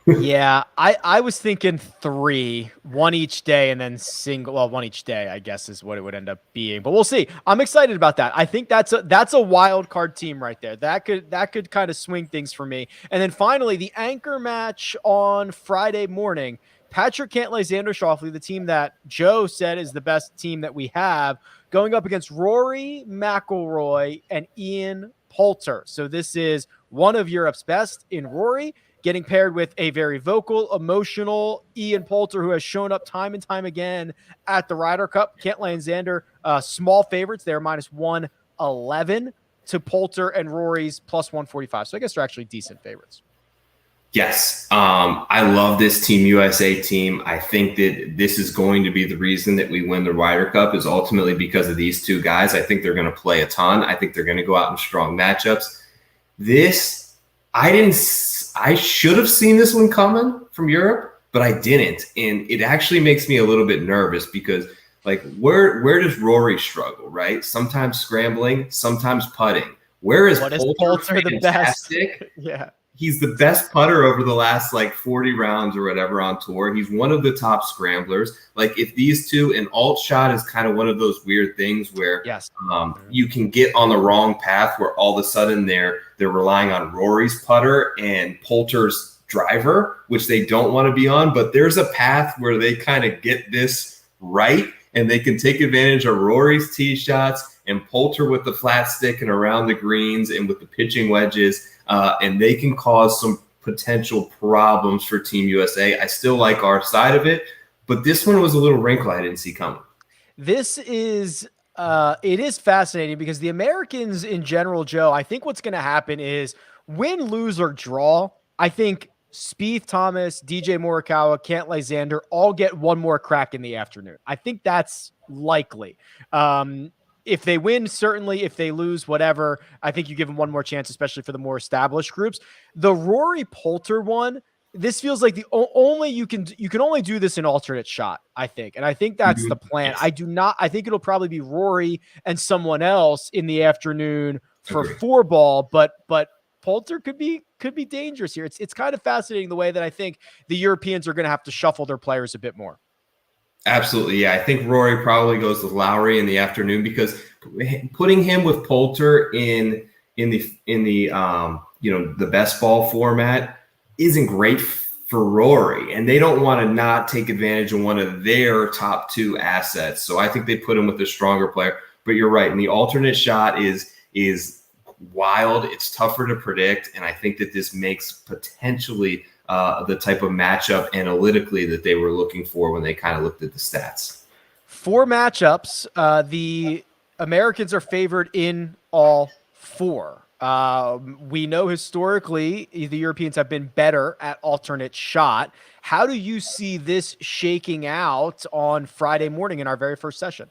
Yeah, I was thinking 3, 1 each day, and then single. Well, 1 each day, I guess, is what it would end up being. But we'll see. I'm excited about that. I think that's a wild card team right there. That could kind of swing things for me. And then finally, the anchor match on Friday morning. Patrick Cantlay, Xander Schauffele, the team that Joe said is the best team that we have, going up against Rory McIlroy and Ian Poulter. So this is one of Europe's best in Rory, getting paired with a very vocal, emotional Ian Poulter, who has shown up time and time again at the Ryder Cup. Cantlay and Xander, small favorites. They're -111 to Poulter and Rory's +145. So I guess they're actually decent favorites. Yes. I love this Team USA team. I think that this is going to be the reason that we win the Ryder Cup, is ultimately because of these two guys. I think they're going to play a ton. I think they're going to go out in strong matchups. I should have seen this one coming from Europe, but I didn't. And it actually makes me a little bit nervous because, like, where does Rory struggle, right? Sometimes scrambling, sometimes putting. Where is Poulter the best? Yeah. He's the best putter over the last 40 rounds or whatever on tour. He's one of the top scramblers. Like, if these two, and alt shot is kind of one of those weird things where you can get on the wrong path where all of a sudden they're relying on Rory's putter and Poulter's driver, which they don't want to be on. But there's a path where they kind of get this right, and they can take advantage of Rory's tee shots and Poulter with the flat stick and around the greens and with the pitching wedges. And they can cause some potential problems for Team USA. I still like our side of it, but this one was a little wrinkle I didn't see coming. This is it is fascinating because the Americans in general, Joe, I think what's going to happen is win, lose, or draw. I think Spieth, Thomas, DJ Morikawa, Cantlay, Xander all get one more crack in the afternoon. I think that's likely. If they win, certainly. If they lose, whatever. I think you give them one more chance, especially for the more established groups. The Rory Poulter one, this feels like the only you can only do this in alternate shot, I think. And I think that's the plan. I think it'll probably be Rory and someone else in the afternoon for 4-ball, but Poulter could be dangerous here. It's kind of fascinating the way that I think the Europeans are going to have to shuffle their players a bit more. Absolutely, yeah. I think Rory probably goes with Lowry in the afternoon because putting him with Poulter in the the best ball format, isn't great for Rory, and they don't want to not take advantage of one of their top 2 assets. So I think they put him with a stronger player. But you're right, and the alternate shot is wild. It's tougher to predict, and I think that this makes potentially the type of matchup analytically that they were looking for when they kind of looked at the stats. 4 matchups. The Americans are favored in all 4. We know historically the Europeans have been better at alternate shot. How do you see this shaking out on Friday morning in our very first session?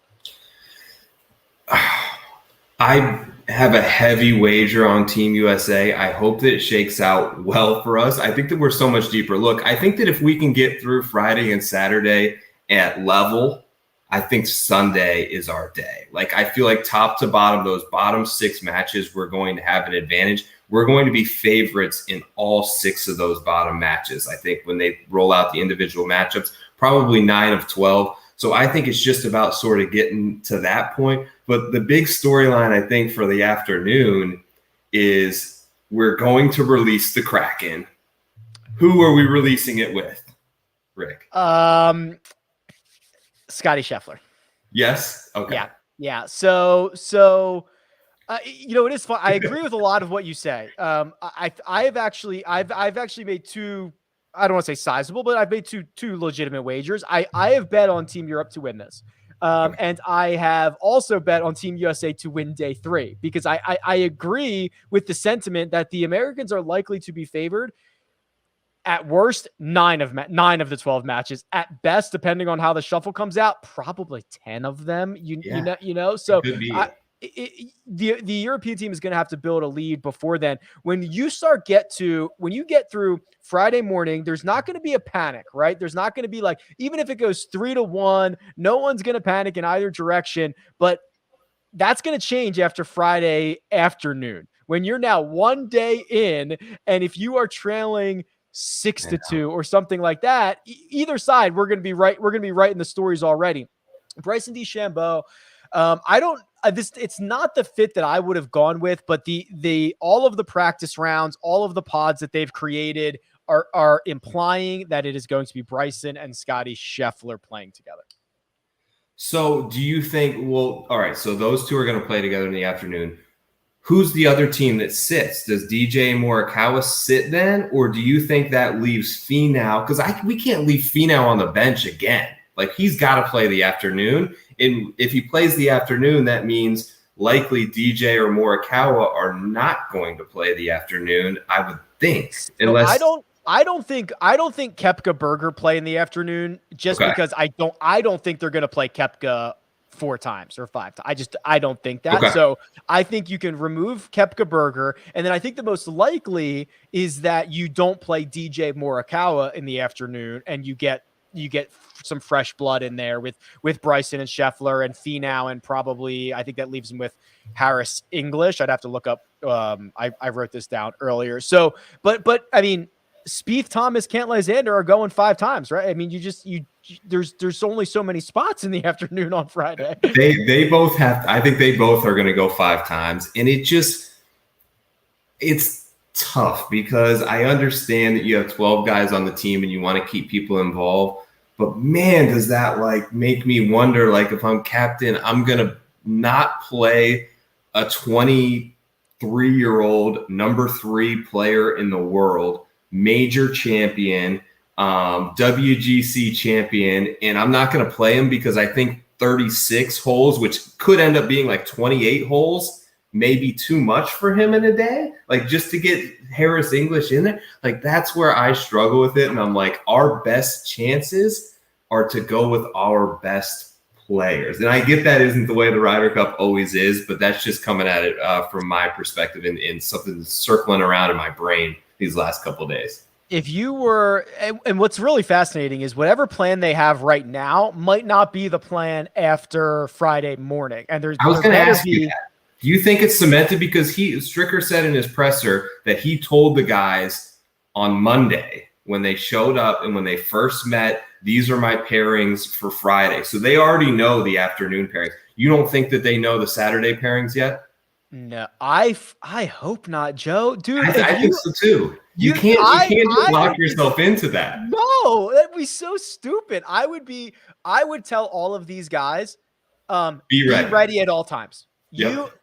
I have a heavy wager on Team USA. I hope that it shakes out well for us. I think that we're so much deeper. Look, I think that if we can get through Friday and Saturday at level, I think Sunday is our day. Like, I feel like top to bottom, those bottom 6 matches, we're going to have an advantage. We're going to be favorites in all 6 of those bottom matches. I think when they roll out the individual matchups, probably 9 of 12. So I think it's just about sort of getting to that point. But the big storyline, I think, for the afternoon is we're going to release the Kraken. Who are we releasing it with, Rick? Scotty Scheffler. Yes. Okay. Yeah. So it is fun. I agree with a lot of what you say. I've actually made 2. I don't want to say sizable, but I've made two legitimate wagers. I have bet on Team Europe to win this. And I have also bet on Team USA to win day 3 because I agree with the sentiment that the Americans are likely to be favored. At worst, 9 of the 12 matches. At best, depending on how the shuffle comes out, probably 10 of them. You know. So the European team is going to have to build a lead before then. When you get through Friday morning, there's not going to be a panic, right? There's not going to be like, even if it goes 3-1, no one's going to panic in either direction. But that's going to change after Friday afternoon when you're now 1 day in, and if you are trailing 6-2 or something like that, either side, we're going to be right. We're going to be writing the stories already. Bryson DeChambeau, it's not the fit that I would have gone with, but the all of the practice rounds, all of the pods that they've created are implying that it is going to be Bryson and Scotty Scheffler playing together. So do you think, all right, so those 2 are going to play together in the afternoon. Who's the other team that sits? Does DJ Morikawa sit then? Or do you think that leaves Finau? Because we can't leave Finau on the bench again. Like, he's got to play the afternoon. And if he plays the afternoon, that means likely DJ or Morikawa are not going to play the afternoon, I would think. Unless I don't think Koepka Berger play in the afternoon just because I don't think they're going to play Koepka 4 times or 5 times. I don't think that. Okay. So I think you can remove Koepka Berger. And then I think the most likely is that you don't play DJ Morikawa in the afternoon and you get some fresh blood in there with Bryson and Scheffler and Finau, and probably, I think that leaves him with Harris English. I'd have to look up. I wrote this down earlier. So, but I mean, Spieth, Thomas, Cantlay, Xander are going 5 times, right? I mean, there's only so many spots in the afternoon on Friday. They both have. I think they both are going to go 5 times, and it's tough because I understand that you have 12 guys on the team and you want to keep people involved, but man, does that make me wonder, if I'm captain, I'm going to not play a 23-year-old number 3 player in the world, major champion, WGC champion, and I'm not going to play him because I think 36 holes, which could end up being 28 holes, may be too much for him in a day. Just to get Harris English in there, that's where I struggle with it. And I'm our best chances are to go with our best players. And I get that isn't the way the Ryder Cup always is, but that's just coming at it from my perspective and something that's circling around in my brain these last couple of days. If you were, and what's really fascinating is whatever plan they have right now might not be the plan after Friday morning. And I was going to ask you that. Do you think it's cemented? Because Stricker said in his presser that he told the guys on Monday when they showed up and when they first met, these are my pairings for Friday. So they already know the afternoon pairings. You don't think that they know the Saturday pairings yet? No, I hope not, Joe. Dude, I think so too. You can't just lock yourself into that. No, that'd be so stupid. I would tell all of these guys, be ready at all times.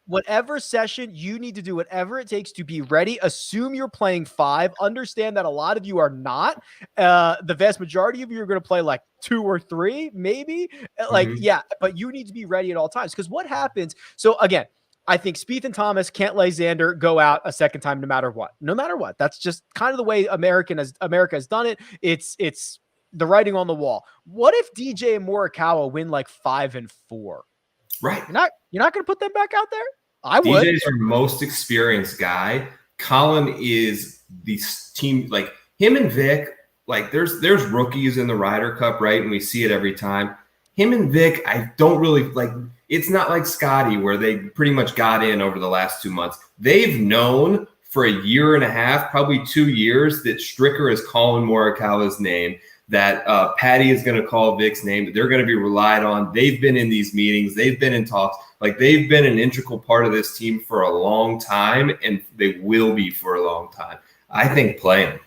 Whatever session, you need to do whatever it takes to be ready. Assume you're playing 5. Understand that a lot of you are not. The vast majority of you are going to play like 2 or 3, maybe. But you need to be ready at all times. Because what happens? So again, I think Spieth and Thomas can't let Xander go out a second time, no matter what. No matter what. That's just kind of the way America has done it. It's the writing on the wall. What if DJ and Morikawa win like 5 and 4? Right. You're not going to put them back out there? I would. DJ's our most experienced guy. Colin is the team, like him and Vic, like there's rookies in the Ryder Cup, right? And we see it every time. Him and Vic, I don't really like. It's not like Scotty where they pretty much got in over the last 2 months. They've known for a year and a half, probably 2 years, that Stricker is calling Morikawa's name, that Patty is going to call Vic's name, that they're going to be relied on. They've been in these meetings. They've been in talks. Like, they've been an integral part of this team for a long time, and they will be for a long time. I think play them.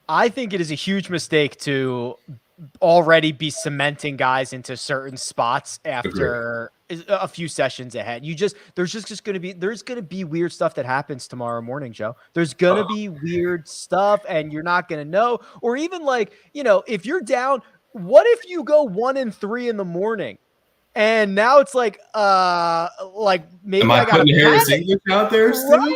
I think it is a huge mistake to already be cementing guys into certain spots after a few sessions ahead. There's going to be weird stuff that happens tomorrow morning, Joe. There's going to be weird stuff and you're not going to know. Or even like, if you're down, what if you go 1 and 3 in the morning and now it's like maybe I got Harris English out there still?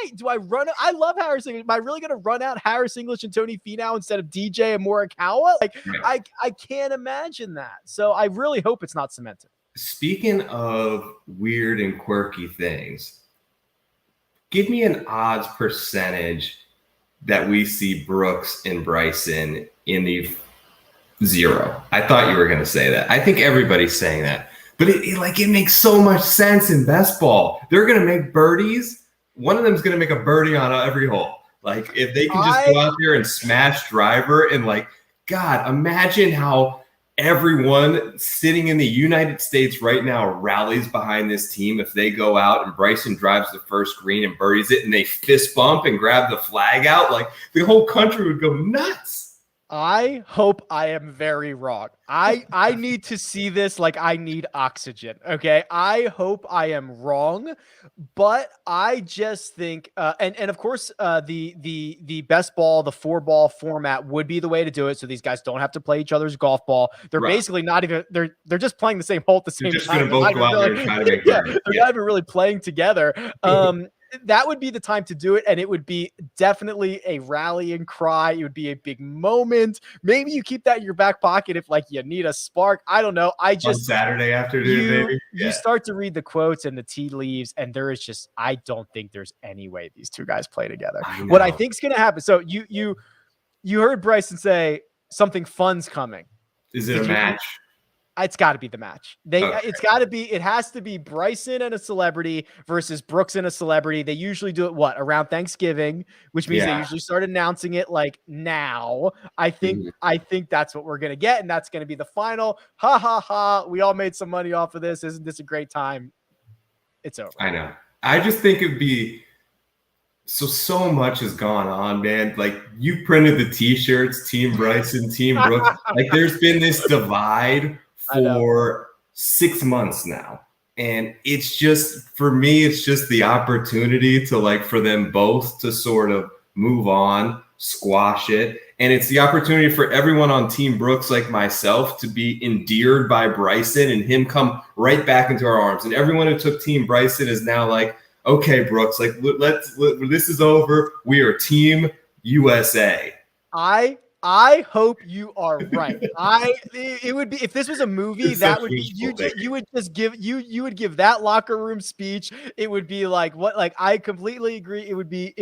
Right. Do I run? I love Harris English. Am I really going to run out Harris English and Tony Finau instead of DJ and Morikawa? I can't imagine that. So I really hope it's not cemented. Speaking of weird and quirky things, give me an odds percentage that we see Brooks and Bryson in the 0. I thought you were going to say that. I think everybody's saying that. But it makes so much sense in best ball. They're going to make birdies. One of them is going to make a birdie on every hole. Like, if they can just go out there and smash driver and, God, imagine how everyone sitting in the United States right now rallies behind this team if they go out and Bryson drives the first green and birdies it and they fist bump and grab the flag out. Like, the whole country would go nuts. I hope I am very wrong. I need to see this like I need oxygen. Okay. I hope I am wrong, but I just think, and of course, the best ball, the 4-ball format would be the way to do it. So these guys don't have to play each other's golf ball. They're basically not even, they're just playing the same hole at the same time. Both go out there and try to make they're not even really playing together. That would be the time to do it. And it would be definitely a rallying cry. It would be a big moment. Maybe you keep that in your back pocket if you need a spark. I don't know. On Saturday afternoon, maybe. You start to read the quotes and the tea leaves, and there is just, I don't think there's any way these two guys play together. What I think is going to happen. So you heard Bryson say something fun's coming. Is it a match? It's got to be the match. It has to be Bryson and a celebrity versus Brooks and a celebrity. They usually do it around Thanksgiving, which means they usually start announcing it now. I think that's what we're going to get. And that's going to be the final. Ha ha ha. We all made some money off of this. Isn't this a great time? It's over. I know. I just think it'd be so much has gone on, man. Like, you printed the t-shirts, Team Bryson, Team Brooks. There's been this divide for 6 months now. And it's just, for me, it's just the opportunity to for them both to sort of move on, squash it. And it's the opportunity for everyone on Team Brooks, like myself, to be endeared by Bryson and him come right back into our arms. And everyone who took Team Bryson is now okay, Brooks, this is over. We are Team USA. I hope you are right. It would be, if this was a movie, that would be, you would just give that locker room speech. It would be I completely agree. It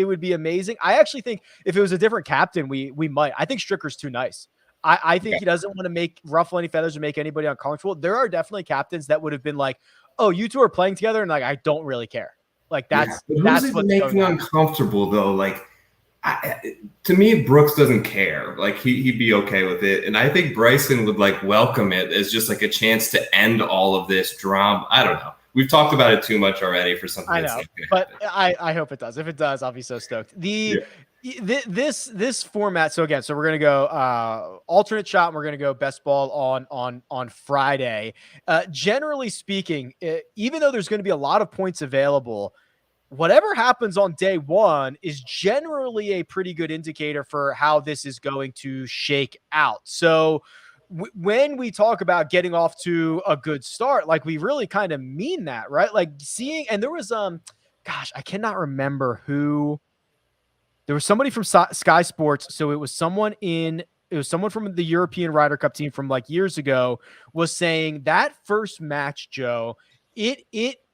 would be amazing. I actually think if it was a different captain, we might. I think Stricker's too nice. I think he doesn't want to ruffle any feathers or make anybody uncomfortable. There are definitely captains that would have been oh, you two are playing together, and I don't really care. That's what's making uncomfortable though. To me, Brooks doesn't care. He'd be okay with it. And I think Bryson would welcome it as just a chance to end all of this drama. I don't know. We've talked about it too much already for something. I know, but I hope it does. If it does, I'll be so stoked. This format. So again, we're gonna go alternate shot, and we're gonna go best ball on Friday. Generally speaking, even though there's going to be a lot of points available, whatever happens on day one is generally a pretty good indicator for how this is going to shake out. So when we talk about getting off to a good start, like we really kind of mean that, right? Like seeing, and there was gosh, I cannot remember who. There was somebody from Sky Sports. So it was someone from the European Ryder Cup team from like years ago was saying that first match, Joe,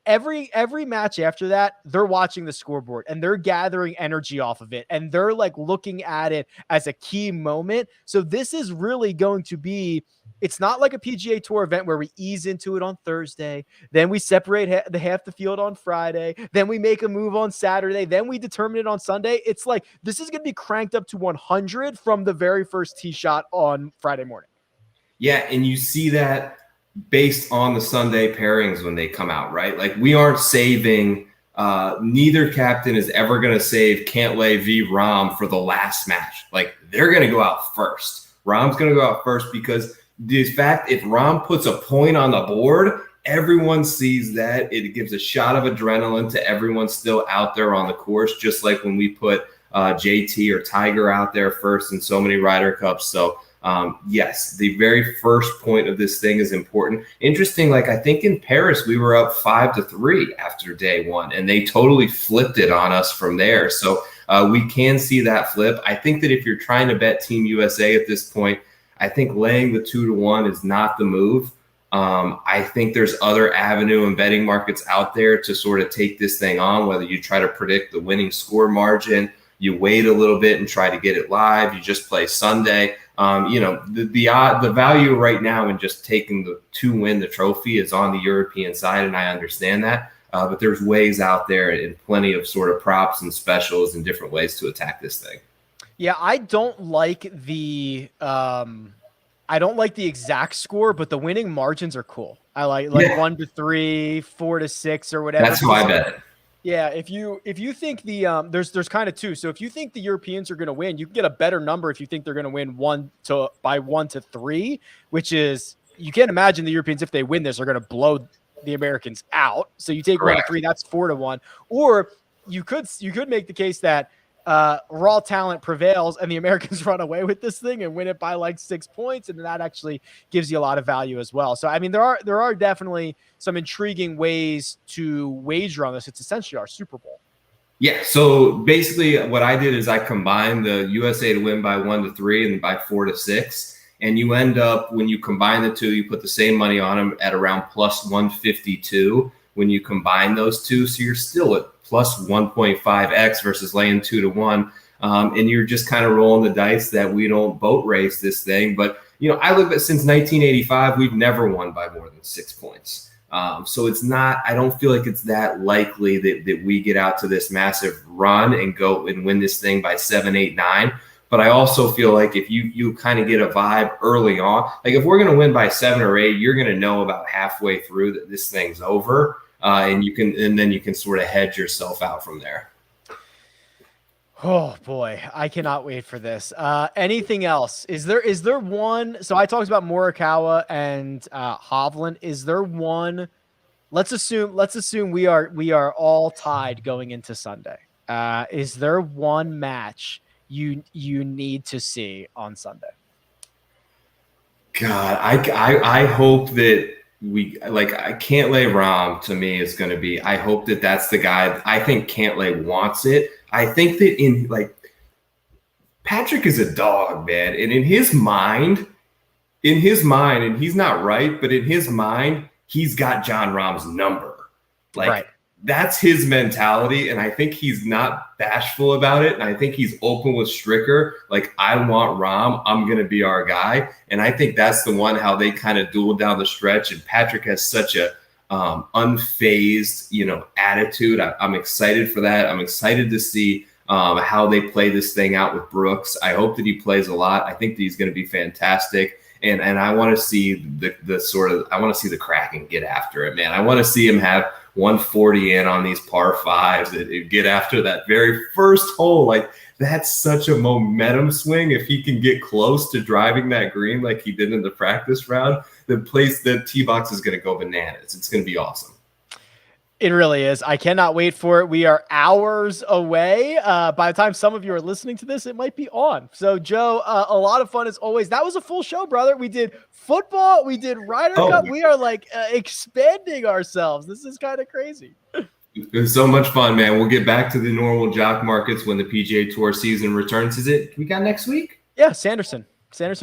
every match after that, they're watching the scoreboard and they're gathering energy off of it. And they're like looking at it as a key moment. So this is really going to be, it's not like a PGA Tour event where we ease into it on Thursday. Then we separate half the field on Friday. Then we make a move on Saturday. Then we determine it on Sunday. It's like, this is going to be cranked up to 100 from the very first tee shot on Friday morning. Yeah. And you see that based on the Sunday pairings when they come out, right? Like we aren't saving, neither captain is ever going to save Cantlay v. Rahm for the last match. Like they're going to go out first. Rahm's going to go out first because the fact if Rahm puts a point on the board, everyone sees that. It gives a shot of adrenaline to everyone still out there on the course, just like when we put JT or Tiger out there first in so many Ryder Cups. So yes, the very first point of this thing is important. Interesting, like I think in Paris we were up 5-3 after day one, and they totally flipped it on us from there. So we can see that flip. I think that if you're trying to bet Team USA at this point, I think laying the 2-1 is not the move. I think there's other avenue and betting markets out there to sort of take this thing on, whether you try to predict the winning score margin, you wait a little bit and try to get it live, you just play Sunday. The value right now in just taking to win the trophy is on the European side, and I understand that. But there's ways out there and plenty of sort of props and specials and different ways to attack this thing. Yeah, I don't like the exact score, but the winning margins are cool. I like 1-3, 4-6, or whatever. That's how I bet it. Yeah, if you think the there's kind of two. So if you think the Europeans are going to win, you can get a better number if you think they're going to win 1-3, which is, you can't imagine the Europeans, if they win this, are going to blow the Americans out. So you take 1-3, that's 4-1. Or you could make the case that raw talent prevails and the Americans run away with this thing and win it by like 6 points, and that actually gives you a lot of value as well. So I mean, there are definitely some intriguing ways to wager on this. It's essentially our Super Bowl. Yeah, so basically what I did is I combined the USA to win by 1-3 and by 4-6, and you end up, when you combine the two, you put the same money on them at around plus 152 when you combine those two. So you're still at plus 1.5x versus laying 2-1. And you're just kind of rolling the dice that we don't boat race this thing. But, I look at since 1985, we've never won by more than 6 points. So it's not, I don't feel like it's that likely that we get out to this massive run and go and win this thing by 7, 8, 9. But I also feel like if you kind of get a vibe early on, like if we're going to win by 7 or 8, you're going to know about halfway through that this thing's over. And then you can sort of hedge yourself out from there. Oh boy, I cannot wait for this. Anything else? Is there one? So I talked about Morikawa and Hovland. Is there one? Let's assume we are all tied going into Sunday. Is there one match you need to see on Sunday? God, I hope that I Cantlay Rahm to me is going to be, I hope that that's the guy. I think Cantlay wants it. I think that Patrick is a dog, man. And in his mind, and he's not right, but in his mind, he's got Jon Rahm's number. Right. That's his mentality. And I think he's not bashful about it. And I think he's open with Stricker. Like, I want Rahm. I'm going to be our guy. And I think that's the one, how they kind of dueled down the stretch. And Patrick has such a unfazed, attitude. I'm excited for that. I'm excited to see how they play this thing out with Brooks. I hope that he plays a lot. I think that he's going to be fantastic. And I want to see I want to see the Kraken get after it, man. I want to see him have 140 in on these par fives and get after that very first hole. Like, that's such a momentum swing. If he can get close to driving that green like he did in the practice round, the tee box is going to go bananas. It's going to be awesome. It really is. I cannot wait for it. We are hours away. By the time some of you are listening to this, it might be on. So, Joe, a lot of fun as always. That was a full show, brother. We did football. We did Ryder Cup. We are like expanding ourselves. This is kind of crazy. It was so much fun, man. We'll get back to the normal jock markets when the PGA Tour season returns. Is it we got next week? Yeah, Sanderson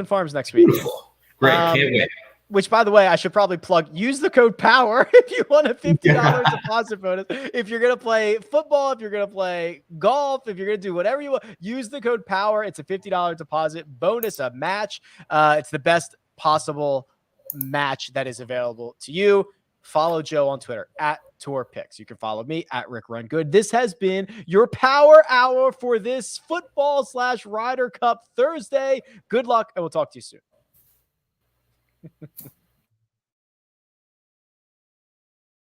Farms next week. Beautiful. Great. Can't wait. Which, by the way, I should probably plug. Use the code POWER if you want a $50 deposit bonus. If you're going to play football, if you're going to play golf, if you're going to do whatever you want, use the code POWER. It's a $50 deposit bonus, a match. It's the best possible match that is available to you. Follow Joe on Twitter at TourPicks. You can follow me at RickRunGood. This has been your Power Hour for this football/Ryder Cup Thursday. Good luck, and we'll talk to you soon.